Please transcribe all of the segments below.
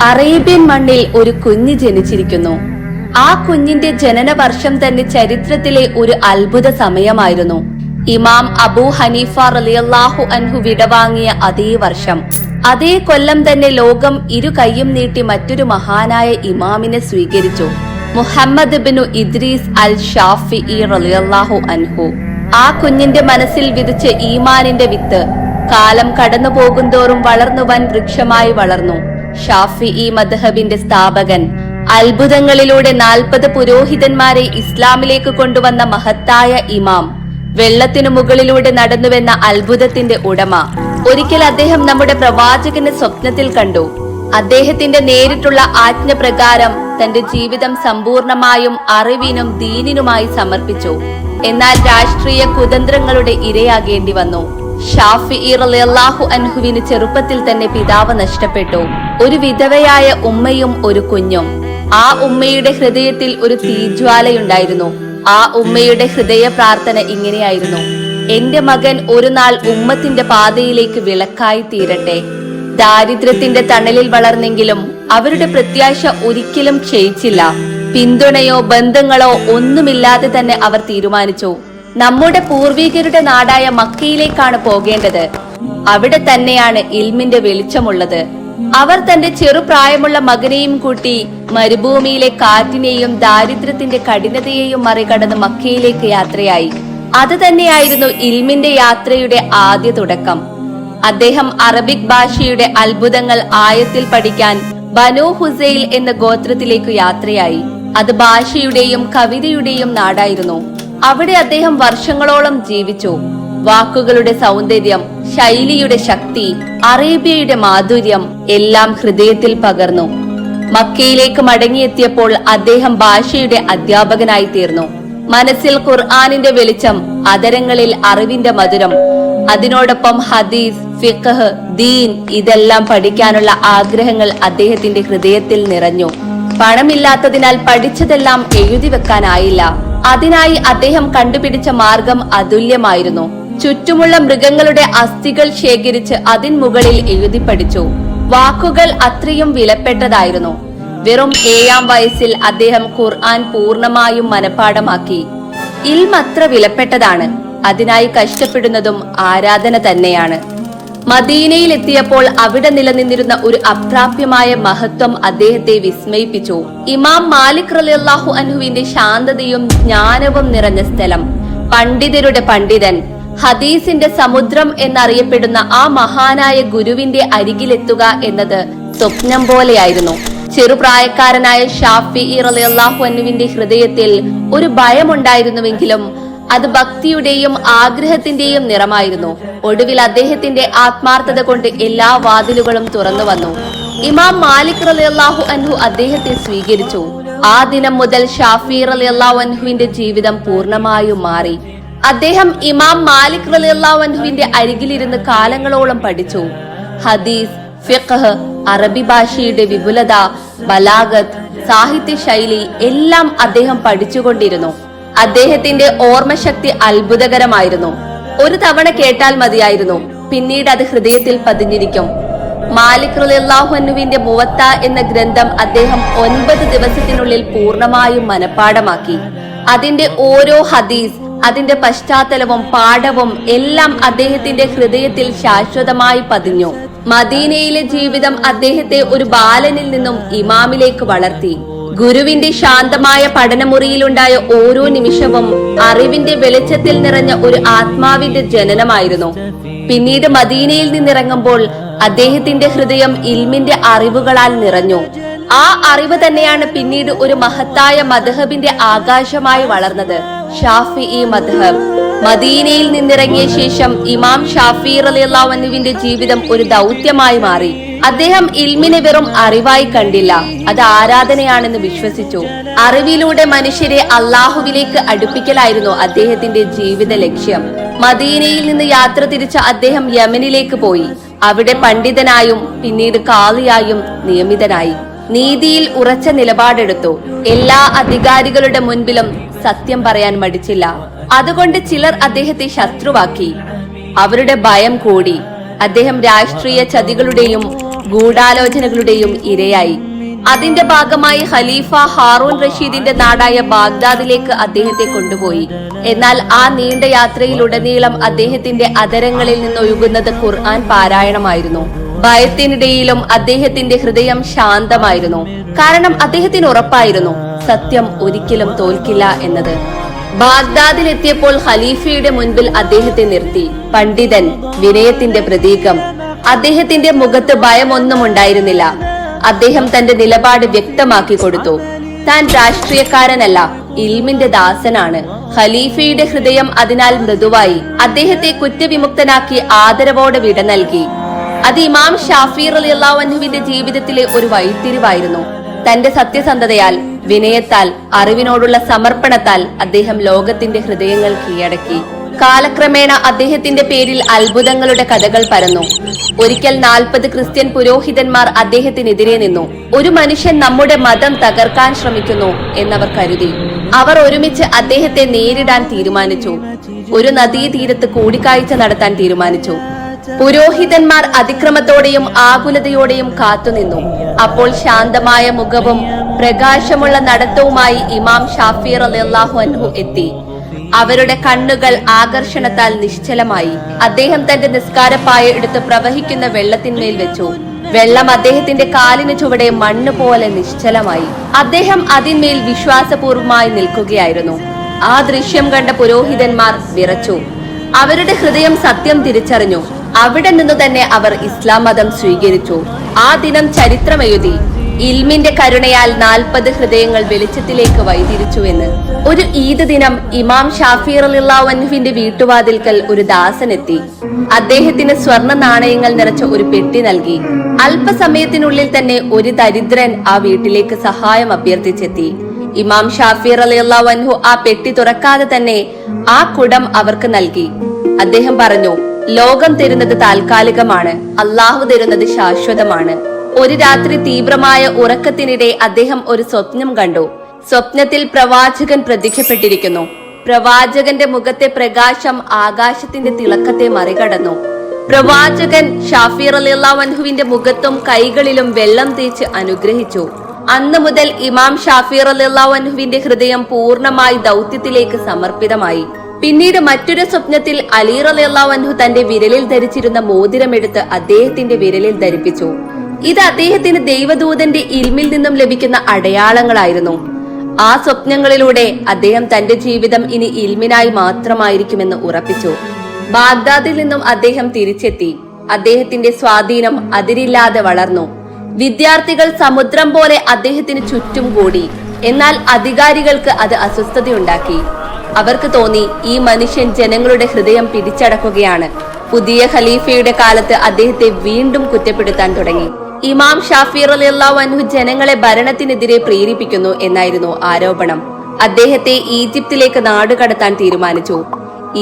Arabian മണ്ണിൽ ഒരു കുഞ്ഞ് ജനിച്ചിരിക്കുന്നു. ആ കുഞ്ഞിന്റെ ജനന വർഷം തന്നെ ചരിത്രത്തിലെ ഒരു അത്ഭുത സമയമായിരുന്നു. ഇമാം അബൂ ഹനീഫ റളിയല്ലാഹു അൻഹു വിടവാങ്ങിയ അതേ വർഷം, അതേ കൊല്ലം തന്നെ ലോകം ഇരു കൈയും നീട്ടി മറ്റൊരു മഹാനായ ഇമാമിനെ സ്വീകരിച്ചു. മുഹമ്മദ് ഇബ്നു ഇദ്രീസ് അൽ ഷാഫിഈ റളിയല്ലാഹു അൻഹു. ആ കുഞ്ഞിന്റെ മനസ്സിൽ വിധിച്ച ഈമാനിന്റെ വിത്ത് കാലം കടന്നു പോകുന്തോറും വളർന്നു വൻ വൃക്ഷമായി വളർന്നു. ഷാഫിഈ മദ്ഹബിന്റെ സ്ഥാപകൻ, അത്ഭുതങ്ങളിലൂടെ 40 പുരോഹിതന്മാരെ ഇസ്ലാമിലേക്ക് കൊണ്ടുവന്ന മഹത്തായ ഇമാം, വെള്ളത്തിനു മുകളിലൂടെ നടന്നുവെന്ന അത്ഭുതത്തിന്റെ ഉടമ. ഒരിക്കൽ അദ്ദേഹം നമ്മുടെ പ്രവാചകനെ സ്വപ്നത്തിൽ കണ്ടു. അദ്ദേഹത്തിന്റെ നേരിട്ടുള്ള ആജ്ഞ പ്രകാരം തന്റെ ജീവിതം സമ്പൂർണമായും അറിവിനും ദീനിനുമായി സമർപ്പിച്ചു. എന്നാൽ രാഷ്ട്രീയ കുതന്ത്രങ്ങളുടെ ഇരയാകേണ്ടി വന്നു. ഷാഫിഈ റളിയല്ലാഹു അൻഹുവിന് ചെറുപ്പത്തിൽ തന്നെ പിതാവ് നഷ്ടപ്പെട്ടു. ഒരു വിധവയായ ഉമ്മയും ഒരു കുഞ്ഞും. ആ ഉമ്മയുടെ ഹൃദയത്തിൽ ഒരു തീജ്വാലയുണ്ടായിരുന്നു. ആ ഉമ്മയുടെ ഹൃദയ പ്രാർത്ഥന ഇങ്ങനെയായിരുന്നു: എന്റെ മകൻ ഒരു നാൾ ഉമ്മത്തിന്റെ പാതയിലേക്ക് വിളക്കായി തീരട്ടെ. ദാരിദ്ര്യത്തിന്റെ തണലിൽ വളർന്നെങ്കിലും അവരുടെ പ്രത്യാശ ഒരിക്കലും ക്ഷയിച്ചില്ല. പിന്തുണയോ ബന്ധങ്ങളോ ഒന്നുമില്ലാതെ തന്നെ അവർ തീരുമാനിച്ചു, നമ്മുടെ പൂർവികരുടെ നാടായ മക്കയിലേക്കാണ് പോകേണ്ടത്. അവിടെ തന്നെയാണ് ഇൽമിന്റെ വെളിച്ചമുള്ളത്. അവർ തന്റെ ചെറുപ്രായമുള്ള മകനെയും കൂട്ടി മരുഭൂമിയിലെ കാറ്റിനെയും ദാരിദ്ര്യത്തിന്റെ കഠിനതയെയും മറികടന്ന് മക്കയിലേക്ക് യാത്രയായി. അത് തന്നെയായിരുന്നു ഇൽമിന്റെ യാത്രയുടെ ആദ്യ തുടക്കം. അദ്ദേഹം അറബിക് ഭാഷയുടെ അത്ഭുതങ്ങൾ ആയത്തിൽ പഠിക്കാൻ ബനൂ ഹുസൈൽ എന്ന ഗോത്രത്തിലേക്ക് യാത്രയായി. അത് ഭാഷയുടെയും കവിതയുടെയും നാടായിരുന്നു. അവിടെ അദ്ദേഹം വർഷങ്ങളോളം ജീവിച്ചു. വാക്കുകളുടെ സൗന്ദര്യം, ശൈലിയുടെ ശക്തി, അറേബ്യയുടെ മാധുര്യം എല്ലാം ഹൃദയത്തിൽ പകർന്നു. മക്കയിലേക്ക് മടങ്ങിയെത്തിയപ്പോൾ അദ്ദേഹം ഭാഷയുടെ അധ്യാപകനായി തീർന്നു. മനസ്സിൽ ഖുർആനിന്റെ വെളിച്ചം, അതരങ്ങളിൽ അറിവിന്റെ മധുരം, അതിനോടൊപ്പം ഹദീസ്, ഫിഖ്ഹ്, ദീൻ ഇതെല്ലാം പഠിക്കാനുള്ള ആഗ്രഹങ്ങൾ അദ്ദേഹത്തിന്റെ ഹൃദയത്തിൽ നിറഞ്ഞു. പണമില്ലാത്തതിനാൽ പഠിച്ചതെല്ലാം എഴുതി വെക്കാനായില്ല. അതിനായി അദ്ദേഹം കണ്ടുപിടിച്ച മാർഗം അതുല്യമായിരുന്നു. ചുറ്റുമുള്ള മൃഗങ്ങളുടെ അസ്ഥികൾ ശേഖരിച്ച് അതിന് മുകളിൽ എഴുതി പഠിച്ചു. വാക്കുകൾ അത്രയും വിലപ്പെട്ടതായിരുന്നു. വെറും 7-ാം വയസ്സിൽ അദ്ദേഹം ഖുർആൻ പൂർണ്ണമായും മനഃപ്പാഠമാക്കി. ഇൽമ് അത്ര വിലപ്പെട്ടതാണ്. അതിനായി കഷ്ടപ്പെടുന്നതും ആരാധന തന്നെയാണ്. മദീനയിൽ എത്തിയപ്പോൾ അവിടെ നിലനിന്നിരുന്ന ഒരു അപ്രാപ്യമായ മഹത്വം അദ്ദേഹത്തെ വിസ്മയിപ്പിച്ചു. ഇമാം മാലിക് റളിയല്ലാഹു അൻഹുവിന്റെ ശാന്തതയും ജ്ഞാനവും നിറഞ്ഞ സ്ഥലം, പണ്ഡിതരുടെ പണ്ഡിതൻ, ഹദീസിന്റെ സമുദ്രം എന്നറിയപ്പെടുന്ന ആ മഹാനായ ഗുരുവിന്റെ അരികിലെത്തുക എന്നത് സ്വപ്നം പോലെയായിരുന്നു. ചെറുപ്രായക്കാരനായ ഷാഫിഈ റളിയല്ലാഹു അൻഹുവിന്റെ ഹൃദയത്തിൽ ഒരു ഭയമുണ്ടായിരുന്നുവെങ്കിലും അത് ഭക്തിയുടെയും ആഗ്രഹത്തിന്റെയും നിറമായിരുന്നു. ഒടുവിൽ അദ്ദേഹത്തിന്റെ ആത്മാർത്ഥത കൊണ്ട് എല്ലാ വാതിലുകളും തുറന്നു വന്നു. ഇമാം മാലിക് റളിയല്ലാഹു അൻഹു അദ്ദേഹത്തെ സ്വീകരിച്ചു. ആ ദിനം മുതൽ ഷാഫിഈ റളിയല്ലാഹു അൻഹുവിന്റെ ജീവിതം പൂർണ്ണമായും മാറി. അദ്ദേഹം ഇമാം മാലിക് റളിയല്ലാഹു അൻഹുവിന്റെ അരികിലിരുന്ന് കാലങ്ങളോളം പഠിച്ചു. ഹദീസ്, ഫിഖ്ഹ്, അറബി ഭാഷയുടെ വിപുലത, ബലാഗത്ത്, സാഹിത്യ ശൈലി എല്ലാം അദ്ദേഹം പഠിച്ചുകൊണ്ടിരുന്നു. അദ്ദേഹത്തിന്റെ ഓർമ്മശക്തി അത്ഭുതകരമായിരുന്നു. ഒരു തവണ കേട്ടാൽ മതിയായിരുന്നു, പിന്നീട് അത് ഹൃദയത്തിൽ പതിഞ്ഞിരിക്കും. മാലിക് റളിയല്ലാഹു അൻഹുവിന്റെ മുവത്ത എന്ന ഗ്രന്ഥം അദ്ദേഹം 9 ദിവസത്തിനുള്ളിൽ പൂർണ്ണമായും മനഃപ്പാഠമാക്കി. അതിന്റെ ഓരോ ഹദീസ്, അതിന്റെ പശ്ചാത്തലവും പാഠവും എല്ലാം അദ്ദേഹത്തിന്റെ ഹൃദയത്തിൽ ശാശ്വതമായി പതിഞ്ഞു. മദീനയിലെ ജീവിതം അദ്ദേഹത്തെ ഒരു ബാലനിൽ നിന്നും ഇമാമിലേക്ക് വളർത്തി. ഗുരുവിന്റെ ശാന്തമായ പഠനമുറിയിലുണ്ടായ ഓരോ നിമിഷവും അറിവിന്റെ വെളിച്ചത്തിൽ നിറഞ്ഞ ഒരു ആത്മാവിന്റെ ജനനമായിരുന്നു. പിന്നീട് മദീനയിൽ നിന്നിറങ്ങുമ്പോൾ അദ്ദേഹത്തിന്റെ ഹൃദയം ഇൽമിന്റെ അറിവുകളാൽ നിറഞ്ഞു. ആ അറിവ് തന്നെയാണ് പിന്നീട് ഒരു മഹത്തായ മദ്ഹബിന്റെ ആകാശമായി വളർന്നത്, ഷാഫിഈ മദ്ഹബ്. മദീനയിൽ നിന്നിറങ്ങിയ ശേഷം ഇമാം ഷാഫിഈ റളിയല്ലാഹു അൻഹുവിന്റെ ജീവിതം ഒരു ദൗത്യമായി മാറി. അദ്ദേഹം ഇൽമിനെ വെറും അറിവായി കണ്ടില്ല, അത് ആരാധനയാണെന്ന് വിശ്വസിച്ചു. അറിവിലൂടെ മനുഷ്യരെ അള്ളാഹുവിലേക്ക് അടുപ്പിക്കലായിരുന്നു അദ്ദേഹത്തിന്റെ ജീവിത ലക്ഷ്യം. മദീനയിൽ നിന്ന് യാത്ര തിരിച്ച അദ്ദേഹം യമനിലേക്ക് പോയി. അവിടെ പണ്ഡിതനായും പിന്നീട് ഖാളിയായും നിയമിതനായി. നീതിയിൽ ഉറച്ച നിലപാടെടുത്തു. എല്ലാ അധികാരികളുടെ മുൻപിലും സത്യം പറയാൻ മടിച്ചില്ല. അതുകൊണ്ട് ചിലർ അദ്ദേഹത്തെ ശത്രുവാക്കി. അവരുടെ ഭയം കൂടി. അദ്ദേഹം രാഷ്ട്രീയ ചതികളുടെയും ഗൂഢാലോചനകളുടെയും ഇരയായി. അതിന്റെ ഭാഗമായി ഖലീഫ ഹാറൂൺ റഷീദിന്റെ നാടായ ബാഗ്ദാദിലേക്ക് അദ്ദേഹത്തെ കൊണ്ടുപോയി. എന്നാൽ ആ നീണ്ട യാത്രയിലുടനീളം അദ്ദേഹത്തിന്റെ അധരങ്ങളിൽ നിന്നൊഴുകുന്നത് ഖുർആൻ പാരായണമായിരുന്നു. ഭയത്തിനിടയിലും അദ്ദേഹത്തിന്റെ ഹൃദയം ശാന്തമായിരുന്നു. കാരണം അദ്ദേഹത്തിന് ഉറപ്പായിരുന്നു സത്യം ഒരിക്കലും തോൽക്കില്ല എന്നത്. ബാഗ്ദാദിലെത്തിയപ്പോൾ ഖലീഫയുടെ മുൻപിൽ അദ്ദേഹത്തെ നിർത്തി. പണ്ഡിതൻ, വിനയത്തിന്റെ പ്രതീകം. അദ്ദേഹത്തിന്റെ മുഖത്ത് ഭയമൊന്നും ഉണ്ടായിരുന്നില്ല. അദ്ദേഹം തന്റെ നിലപാട് വ്യക്തമാക്കി കൊടുത്തു. താൻ രാഷ്ട്രീയക്കാരനല്ല, ഇൽമിന്റെ ദാസനാണ്. ഖലീഫയുടെ ഹൃദയം അതിനാൽ മൃദുവായി. അദ്ദേഹത്തെ കുറ്റവിമുക്തനാക്കി ആദരവോടെ വിട നൽകി. അത് ഇമാം ഷാഫി റളിയല്ലാഹു അൻഹുവിന്റെ ജീവിതത്തിലെ ഒരു വഴിത്തിരിവായിരുന്നു. തന്റെ സത്യസന്ധതയാൽ, വിനയത്താൽ, അറിവിനോടുള്ള സമർപ്പണത്താൽ അദ്ദേഹം ലോകത്തിന്റെ ഹൃദയങ്ങൾ കീഴടക്കി. കാലക്രമേണ അദ്ദേഹത്തിന്റെ പേരിൽ അത്ഭുതങ്ങളുടെ കഥകൾ പരന്നു. ഒരിക്കൽ 40 ക്രിസ്ത്യൻ പുരോഹിതന്മാർ അദ്ദേഹത്തിനെതിരെ നിന്നു. ഒരു മനുഷ്യൻ നമ്മുടെ മതം തകർക്കാൻ ശ്രമിക്കുന്നു എന്നവർ കരുതി. അവർ ഒരുമിച്ച് അദ്ദേഹത്തെ നേരിടാൻ തീരുമാനിച്ചു. ഒരു നദീതീരത്ത് കൂടിക്കാഴ്ച നടത്താൻ തീരുമാനിച്ചു. പുരോഹിതന്മാർ അതിക്രമത്തോടെയും ആകുലതയോടെയും കാത്തുനിന്നു. അപ്പോൾ ശാന്തമായ മുഖവും പ്രകാശമുള്ള നടത്തവുമായി ഇമാം ഷാഫി റളിയല്ലാഹു അൻഹു എത്തി. അവരുടെ കണ്ണുകൾ ആകർഷണത്താൽ നിശ്ചലമായി. അദ്ദേഹം തന്റെ നിസ്കാരപ്പായ എടുത്ത് പ്രവഹിക്കുന്ന വെള്ളത്തിന്മേൽ വെച്ചു. വെള്ളം അദ്ദേഹത്തിന്റെ കാലിന് ചുവടെ മണ്ണ് പോലെ നിശ്ചലമായി. അദ്ദേഹം അതിന്മേൽ വിശ്വാസപൂർവമായി നിൽക്കുകയായിരുന്നു. ആ ദൃശ്യം കണ്ട പുരോഹിതന്മാർ വിറച്ചു. അവരുടെ ഹൃദയം സത്യം തിരിച്ചറിഞ്ഞു. അവിടെ നിന്നു തന്നെ അവർ ഇസ്ലാം മതം സ്വീകരിച്ചു. ആ ദിനം ചരിത്രമെഴുതി. ഇൽമിന്റെ കരുണയാൽ 40 ഹൃദയങ്ങൾ വെളിച്ചത്തിലേക്ക് വഴിതിരിച്ചുവെന്ന്. ഒരു ഈദ് ദിനം ഇമാം ഷാഫി റളിയല്ലാഹു അൻഹുവിന്റെ വീട്ടുവാതിൽക്കൽ ഒരു ദാസനെത്തി. അദ്ദേഹത്തിന് സ്വർണ്ണ നാണയങ്ങൾ നിറച്ച ഒരു പെട്ടി നൽകി. അല്പസമയത്തിനുള്ളിൽ തന്നെ ഒരു ദരിദ്രൻ ആ വീട്ടിലേക്ക് സഹായം അഭ്യർത്ഥിച്ചെത്തി. ഇമാം ഷാഫി റളിയല്ലാഹു അൻഹു ആ പെട്ടി തുറക്കാതെ തന്നെ ആ കുടം അവർക്ക് നൽകി. അദ്ദേഹം പറഞ്ഞു, ലോകം തരുന്നത് താൽക്കാലികമാണ്, അള്ളാഹു തരുന്നത് ശാശ്വതമാണ്. ഒരു രാത്രി തീവ്രമായ ഉറക്കത്തിനിടെ അദ്ദേഹം ഒരു സ്വപ്നം കണ്ടു. സ്വപ്നത്തിൽ പ്രവാചകൻ പ്രത്യക്ഷപ്പെട്ടിരിക്കുന്നു. പ്രവാചകന്റെ മുഖത്തെ പ്രകാശം ആകാശത്തിന്റെ തിളക്കത്തെ മറികടന്നു. പ്രവാചകൻ ഷാഫി റളിയല്ലാഹു അൻഹുവിന്റെ മുഖത്തും കൈകളിലും വെള്ളം തേച്ച് അനുഗ്രഹിച്ചു. അന്നു മുതൽ ഇമാം ഷാഫി റളിയല്ലാഹു അൻഹുവിന്റെ ഹൃദയം പൂർണ്ണമായി ദൗത്യത്തിലേക്ക് സമർപ്പിതമായി. പിന്നീട് മറ്റൊരു സ്വപ്നത്തിൽ അലി റളിയല്ലാഹു അൻഹു തന്റെ വിരലിൽ ധരിച്ചിരുന്ന മോതിരമെടുത്ത് അദ്ദേഹത്തിന്റെ വിരലിൽ ധരിപ്പിച്ചു. ഇത് അദ്ദേഹത്തിന് ദൈവദൂതന്റെ ഇൽമിൽ നിന്നും ലഭിക്കുന്ന അടയാളങ്ങളായിരുന്നു. ആ സ്വപ്നങ്ങളിലൂടെ അദ്ദേഹം തന്റെ ജീവിതം ഇനി ഇൽമിനായി മാത്രമായിരിക്കുമെന്ന് ഉറപ്പിച്ചു. ബാഗ്ദാദിൽ നിന്നും അദ്ദേഹം തിരിച്ചെത്തി. അദ്ദേഹത്തിന്റെ സ്വാധീനം അതിരില്ലാതെ വളർന്നു. വിദ്യാർത്ഥികൾ സമുദ്രം പോലെ അദ്ദേഹത്തിന് ചുറ്റും കൂടി. എന്നാൽ അധികാരികൾക്ക് അത് അസ്വസ്ഥതയുണ്ടാക്കി. അവർക്ക് തോന്നി ഈ മനുഷ്യൻ ജനങ്ങളുടെ ഹൃദയം പിടിച്ചടക്കുകയാണ്. പുതിയ ഖലീഫയുടെ കാലത്ത് അദ്ദേഹത്തെ വീണ്ടും കുറ്റപ്പെടുത്താൻ തുടങ്ങി. ഇമാം ഷാഫി റളിയല്ലാഹു അൻഹു ജനങ്ങളെ ഭരണത്തിനെതിരെ പ്രേരിപ്പിക്കുന്നു എന്നായിരുന്നു ആരോപണം. അദ്ദേഹത്തെ ഈജിപ്തിലേക്ക് നാടുകടത്താൻ തീരുമാനിച്ചു.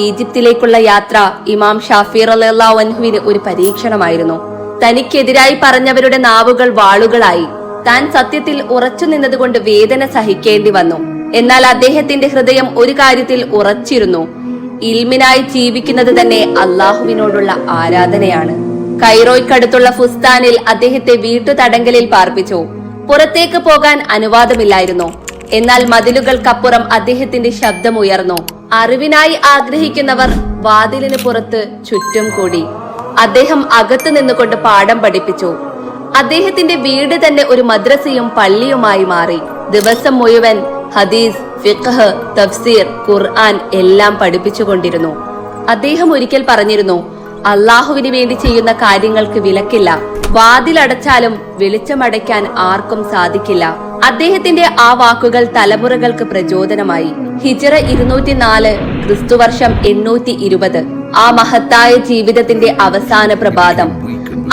ഈജിപ്തിലേക്കുള്ള യാത്ര ഇമാം ഷാഫി റളിയല്ലാഹു അൻഹുവിന് ഒരു പരീക്ഷണമായിരുന്നു. തനിക്കെതിരായി പറഞ്ഞവരുടെ നാവുകൾ വാളുകളായി. താൻ സത്യത്തിൽ ഉറച്ചു നിന്നതുകൊണ്ട് വേദന സഹിക്കേണ്ടി വന്നു. എന്നാൽ അദ്ദേഹത്തിന്റെ ഹൃദയം ഒരു കാര്യത്തിൽ ഉറച്ചിരുന്നു. ഇൽമിനായി ജീവിക്കുന്നത് തന്നെ അള്ളാഹുവിനോടുള്ള ആരാധനയാണ്. കൈറോയ്ക്കടുത്തുള്ള ഫുസ്താനിൽ അദ്ദേഹത്തെ വീട്ടുതടങ്കലിൽ പാർപ്പിച്ചു. പുറത്തേക്ക് പോകാൻ അനുവാദമില്ലായിരുന്നു. എന്നാൽ മതിലുകൾക്കപ്പുറം അദ്ദേഹത്തിന്റെ ശബ്ദമുയർന്നു. അറിവിനായി ആഗ്രഹിക്കുന്നവർ വാതിലിന് പുറത്ത് ചുറ്റും കൂടി. അദ്ദേഹം അകത്തു നിന്നുകൊണ്ട് പാഠം പഠിപ്പിച്ചു. അദ്ദേഹത്തിന്റെ വീട് തന്നെ ഒരു മദ്രസയും പള്ളിയുമായി മാറി. ദിവസം മുഴുവൻ ഹദീസ്, ഫിഖ്ഹ്, തഫ്സീർ, ഖുർആൻ എല്ലാം പഠിപ്പിച്ചുകൊണ്ടിരുന്നു. അദ്ദേഹം ഒരിക്കൽ പറഞ്ഞിരുന്നു, അള്ളാഹുവിന് വേണ്ടി ചെയ്യുന്ന കാര്യങ്ങൾക്ക് വിലക്കില്ല. വാതിലടച്ചാലും വെളിച്ചമടയ്ക്കാൻ ആർക്കും സാധിക്കില്ല. അദ്ദേഹത്തിന്റെ ആ വാക്കുകൾ തലമുറകൾക്ക് പ്രചോദനമായി. ഹിജ്റ 204, ക്രിസ്തുവർഷം 820. ആ മഹത്തായ ജീവിതത്തിന്റെ അവസാന പ്രഭാതം.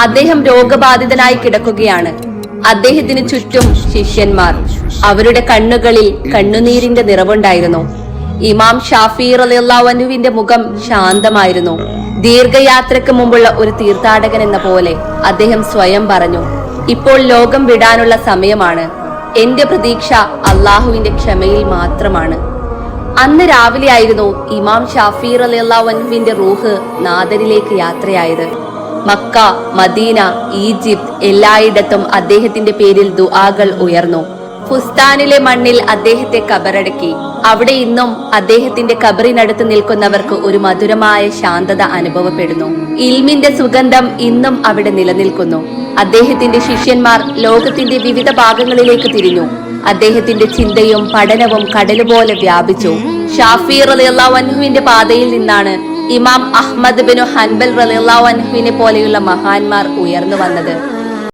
അദ്ദേഹം രോഗബാധിതനായി കിടക്കുകയാണ്. അദ്ദേഹത്തിന് ചുറ്റും ശിഷ്യന്മാർ. അവരുടെ കണ്ണുകളിൽ കണ്ണുനീരിന്റെ നിറവുണ്ടായിരുന്നു. ഇമാം ഷാഫി റളിയല്ലാഹു അൻഹുവിന്റെ മുഖം ശാന്തമായിരുന്നു. ദീർഘയാത്രയ്ക്ക് മുമ്പുള്ള ഒരു തീർത്ഥാടകൻ എന്ന പോലെ അദ്ദേഹം സ്വയം പറഞ്ഞു, ഇപ്പോൾ ലോകം വിടാനുള്ള സമയമാണ്. എന്റെ പ്രതീക്ഷ അള്ളാഹുവിന്റെ ക്ഷമയിൽ മാത്രമാണ്. അന്ന് രാവിലെ ആയിരുന്നു ഇമാം ഷാഫി റളിയല്ലാഹു അൻഹുവിന്റെ റൂഹ് നാദരിലേക്ക് യാത്രയായത്. മക്ക, മദീന, ഈജിപ്ത് എല്ലായിടത്തും അദ്ദേഹത്തിന്റെ പേരിൽ ദുആകൾ ഉയർന്നു. ഫുസ്താനിലെ മണ്ണിൽ അദ്ദേഹത്തെ കബറടക്കി. അവിടെ ഇന്നും അദ്ദേഹത്തിന്റെ കബറിനടുത്ത് നിൽക്കുന്നവർക്ക് ഒരു മധുരമായ ശാന്തത അനുഭവപ്പെടുന്നു. ഇൽമിന്റെ സുഗന്ധം ഇന്നും അവിടെ നിലനിൽക്കുന്നു. അദ്ദേഹത്തിന്റെ ശിഷ്യന്മാർ ലോകത്തിന്റെ വിവിധ ഭാഗങ്ങളിലേക്ക് തിരിഞ്ഞു. അദ്ദേഹത്തിന്റെ ചിന്തയും പഠനവും കടലുപോലെ വ്യാപിച്ചു. ഷാഫി റളിയല്ലാഹു അൻഹുവിന്റെ പാതയിൽ നിന്നാണ് ഇമാം അഹ്മദ് ബിൻ ഹൻബൽ റളിയല്ലാഹു അൻഹുവിനെ പോലെയുള്ള മഹാന്മാർ ഉയർന്നു വന്നത്.